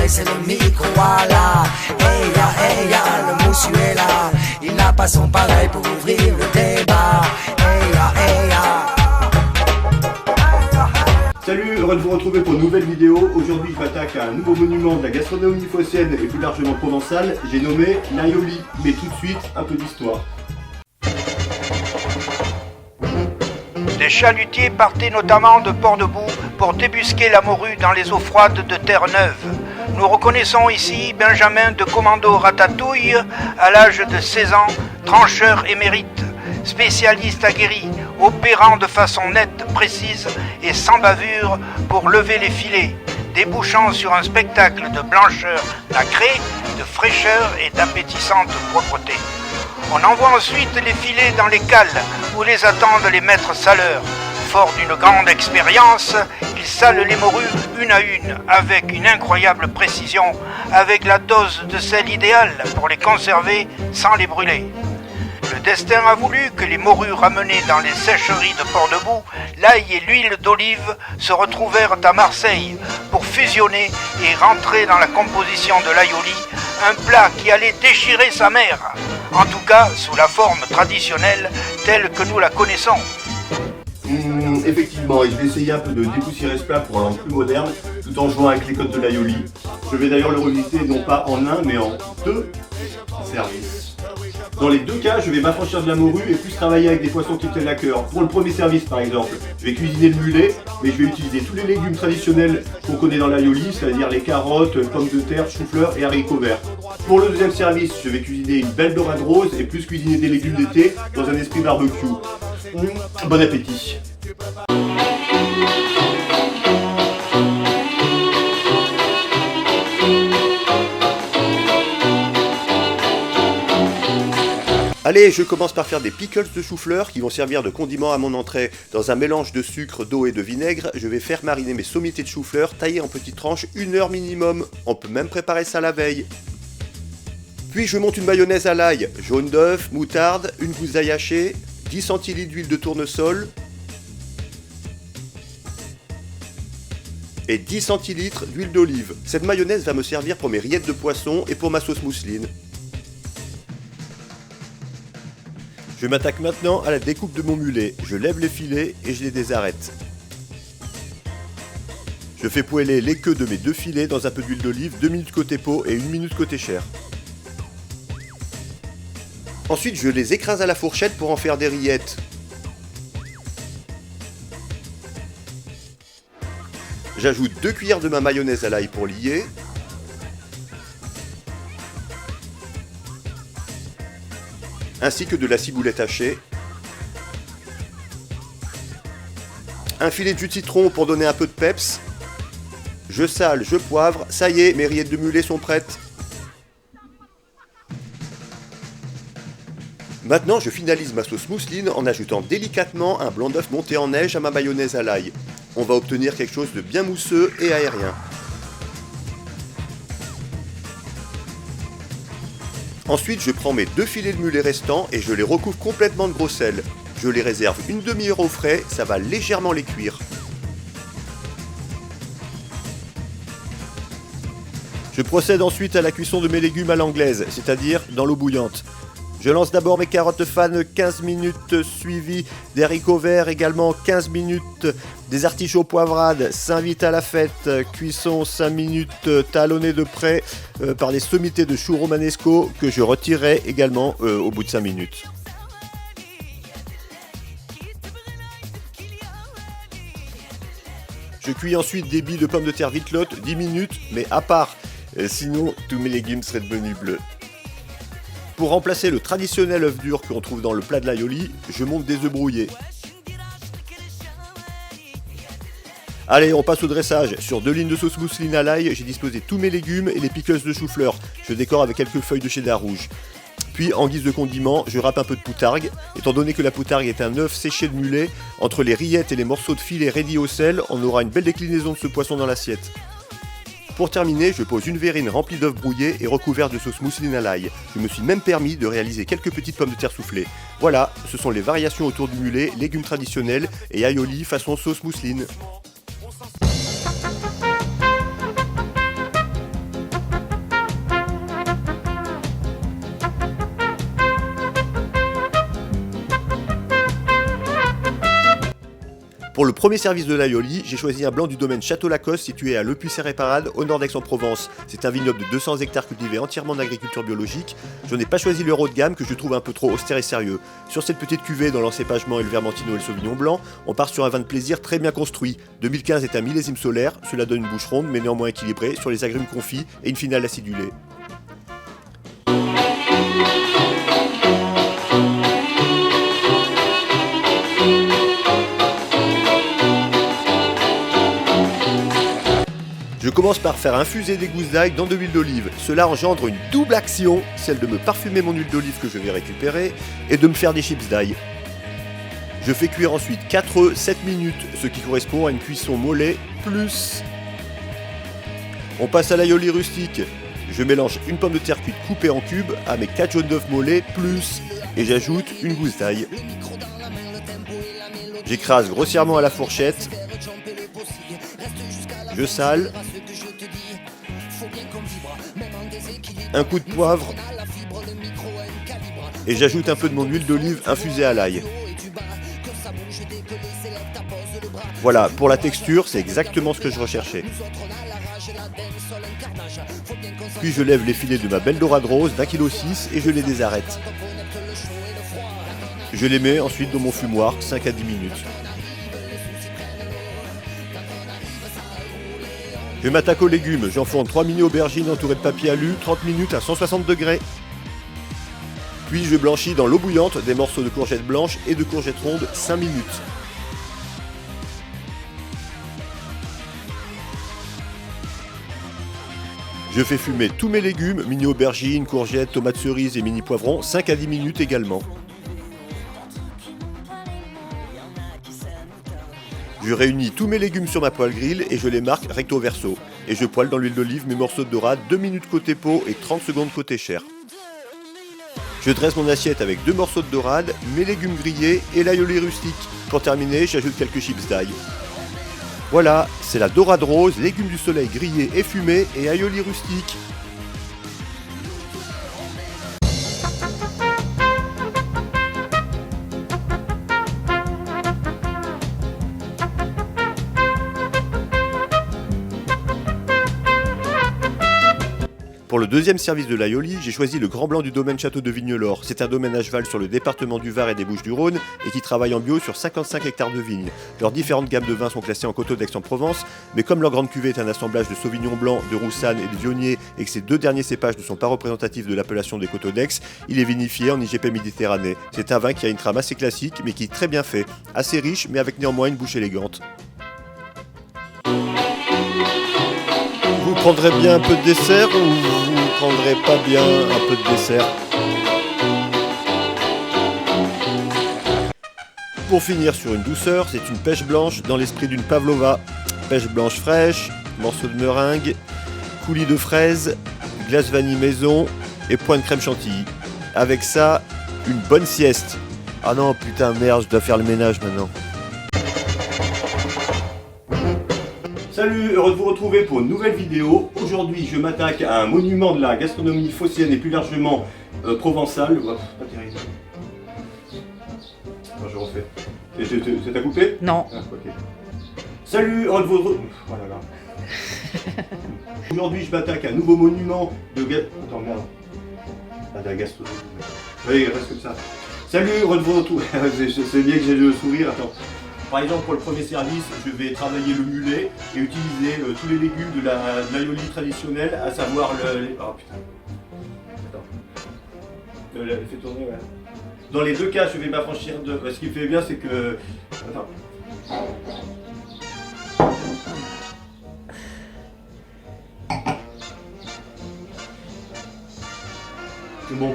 c'est le micro, voilà. Hey ya, le moussu est là. Il n'a pas son pareil pour ouvrir le débat. Hey ya. Salut, heureux de vous retrouver pour une nouvelle vidéo. Aujourd'hui je m'attaque à un nouveau monument de la gastronomie phocéenne et plus largement provençale. J'ai nommé l'aioli. Mais tout de suite, un peu d'histoire. Des chalutiers partaient notamment de Port-de-Bouc pour débusquer la morue dans les eaux froides de Terre-Neuve. Nous reconnaissons ici Benjamin de Commando Ratatouille, à l'âge de 16 ans, trancheur émérite, spécialiste aguerri, opérant de façon nette, précise et sans bavure pour lever les filets, débouchant sur un spectacle de blancheur nacrée, de fraîcheur et d'appétissante propreté. On envoie ensuite les filets dans les cales où les attendent les maîtres saleurs. Fort d'une grande expérience, ils salent les morues une à une avec une incroyable précision, avec la dose de sel idéale pour les conserver sans les brûler. Le destin a voulu que les morues ramenées dans les sécheries de Port-de-Bouc, l'ail et l'huile d'olive se retrouvèrent à Marseille pour fusionner et rentrer dans la composition de l'aioli, un plat qui allait déchirer sa mère, en tout cas sous la forme traditionnelle telle que nous la connaissons. Effectivement, et je vais essayer un peu de dépoussiérer ce plat pour le rendre plus moderne, tout en jouant avec les codes de l'aioli. Je vais d'ailleurs le revisiter non pas en un, mais en deux services. Dans les deux cas, je vais m'affranchir de la morue et plus travailler avec des poissons qui me tiennent à cœur. Pour le premier service par exemple, je vais cuisiner le mulet, mais je vais utiliser tous les légumes traditionnels qu'on connaît dans l'aioli, c'est-à-dire les carottes, pommes de terre, chou-fleur et haricots verts. Pour le deuxième service, je vais cuisiner une belle dorade rose et plus cuisiner des légumes d'été dans un esprit barbecue. Bon appétit! Allez, je commence par faire des pickles de chou-fleur qui vont servir de condiment à mon entrée. Dans un mélange de sucre, d'eau et de vinaigre, je vais faire mariner mes sommités de chou-fleur taillées en petites tranches 1 heure minimum. On peut même préparer ça la veille. Puis je monte une mayonnaise à l'ail, jaune d'œuf, moutarde, une gousse d'ail hachée, 10 centilitres d'huile de tournesol et 10 centilitres d'huile d'olive. Cette mayonnaise va me servir pour mes rillettes de poisson et pour ma sauce mousseline. Je m'attaque maintenant à la découpe de mon mulet. Je lève les filets et je les désarrête. Je fais poêler les queues de mes 2 filets dans un peu d'huile d'olive, 2 minutes côté peau et 1 minute côté chair. Ensuite, je les écrase à la fourchette pour en faire des rillettes. J'ajoute 2 cuillères de ma mayonnaise à l'ail pour lier. Ainsi que de la ciboulette hachée. Un filet de jus de citron pour donner un peu de peps. Je sale, je poivre. Ça y est, mes rillettes de mulet sont prêtes. Maintenant, je finalise ma sauce mousseline en ajoutant délicatement un blanc d'œuf monté en neige à ma mayonnaise à l'ail. On va obtenir quelque chose de bien mousseux et aérien. Ensuite, je prends mes 2 filets de mulet restants et je les recouvre complètement de gros sel. Je les réserve une demi-heure au frais, ça va légèrement les cuire. Je procède ensuite à la cuisson de mes légumes à l'anglaise, c'est-à-dire dans l'eau bouillante. Je lance d'abord mes carottes fanes 15 minutes, suivies des haricots verts également 15 minutes, des artichauts poivrades, s'invite à la fête, cuisson 5 minutes, talonnés de près par des sommités de chou romanesco que je retirerai également au bout de 5 minutes. Je cuis ensuite des billes de pommes de terre vitelotte 10 minutes, mais à part, sinon tous mes légumes seraient devenus bleus. Pour remplacer le traditionnel œuf dur qu'on trouve dans le plat de l'aioli, je monte des œufs brouillés. Allez, on passe au dressage. Sur 2 lignes de sauce mousseline à l'ail, j'ai disposé tous mes légumes et les pickles de chou-fleur. Je décore avec quelques feuilles de cheddar rouge. Puis, en guise de condiment, je râpe un peu de poutargue. Étant donné que la poutargue est un œuf séché de mulet, entre les rillettes et les morceaux de filet raidis au sel, on aura une belle déclinaison de ce poisson dans l'assiette. Pour terminer, je pose une verrine remplie d'œufs brouillés et recouverte de sauce mousseline à l'ail. Je me suis même permis de réaliser quelques petites pommes de terre soufflées. Voilà, ce sont les variations autour du mulet, légumes traditionnels et aioli façon sauce mousseline. Pour le premier service de l'aioli, j'ai choisi un blanc du domaine Château Lacoste situé à Le Puy-Serré-Parade, au nord d'Aix-en-Provence. C'est un vignoble de 200 hectares cultivé entièrement en agriculture biologique. Je n'ai pas choisi le haut de gamme que je trouve un peu trop austère et sérieux. Sur cette petite cuvée dans l'encépagement et le Vermentino et le Sauvignon blanc, on part sur un vin de plaisir très bien construit. 2015 est un millésime solaire, cela donne une bouche ronde mais néanmoins équilibrée sur les agrumes confits et une finale acidulée. Je commence par faire infuser des gousses d'ail dans de l'huile d'olive. Cela engendre une double action, celle de me parfumer mon huile d'olive que je vais récupérer et de me faire des chips d'ail. Je fais cuire ensuite 4 œufs 7 minutes, ce qui correspond à une cuisson mollet plus. On passe à l'aioli rustique. Je mélange une pomme de terre cuite coupée en cubes à mes 4 jaunes d'œufs mollets plus et j'ajoute une gousse d'ail. J'écrase grossièrement à la fourchette. Je sale. Un coup de poivre. Et j'ajoute un peu de mon huile d'olive infusée à l'ail. Voilà, pour la texture, c'est exactement ce que je recherchais. Puis je lève les filets de ma belle dorade rose d'1,6 kg et je les désarrête. Je les mets ensuite dans mon fumoir 5 à 10 minutes. Je m'attaque aux légumes, j'enfourne 3 mini aubergines entourées de papier alu, 30 minutes à 160 degrés. Puis je blanchis dans l'eau bouillante des morceaux de courgettes blanches et de courgettes rondes 5 minutes. Je fais fumer tous mes légumes, mini aubergines, courgettes, tomates cerises et mini poivrons, 5 à 10 minutes également. Je réunis tous mes légumes sur ma poêle grill et je les marque recto verso. Et je poêle dans l'huile d'olive mes morceaux de dorade, 2 minutes côté peau et 30 secondes côté chair. Je dresse mon assiette avec 2 morceaux de dorade, mes légumes grillés et l'aioli rustique. Pour terminer, j'ajoute quelques chips d'ail. Voilà, c'est la dorade rose, légumes du soleil grillés et fumés et aioli rustique. Pour le deuxième service de l'aioli, j'ai choisi le Grand Blanc du domaine Château de Vignelor. C'est un domaine à cheval sur le département du Var et des Bouches-du-Rhône et qui travaille en bio sur 55 hectares de vignes. Leurs différentes gammes de vins sont classées en coteaux d'Aix-en-Provence, mais comme leur grande cuvée est un assemblage de Sauvignon blanc, de Roussanne et de Viognier et que ces 2 derniers cépages ne sont pas représentatifs de l'appellation des coteaux d'Aix, il est vinifié en IGP Méditerranée. C'est un vin qui a une trame assez classique mais qui est très bien fait, assez riche mais avec néanmoins une bouche élégante. Vous prendrez bien un peu de dessert ou vous prendrez pas bien un peu de dessert? Pour finir sur une douceur, c'est une pêche blanche dans l'esprit d'une pavlova. Pêche blanche fraîche, morceaux de meringue, coulis de fraises, glace vanille maison et point de crème chantilly. Avec ça, une bonne sieste. Ah non, putain, merde, je dois faire le ménage maintenant. Salut, heureux de vous retrouver pour une nouvelle vidéo. Aujourd'hui, je m'attaque à un monument de la gastronomie phocéenne et plus largement provençale. Pas terrible. Alors, je refais. C'est à couper? Non. Ah, ok. Salut, heureux de vous retrouver. Voilà, là. Aujourd'hui, je m'attaque à un nouveau monument de Attends, merde. Ah, de la gastronomie. Oui, reste comme ça. Salut, heureux de vous retrouver. C'est bien que j'ai le sourire. Attends. Par exemple, pour le premier service, je vais travailler le mulet et utiliser tous les légumes de l'aioli traditionnel, à savoir le... Oh putain. Attends. Fais tourner, ouais. Dans les 2 cas, je vais m'affranchir de... Ce qui fait bien, c'est que... Attends. C'est bon.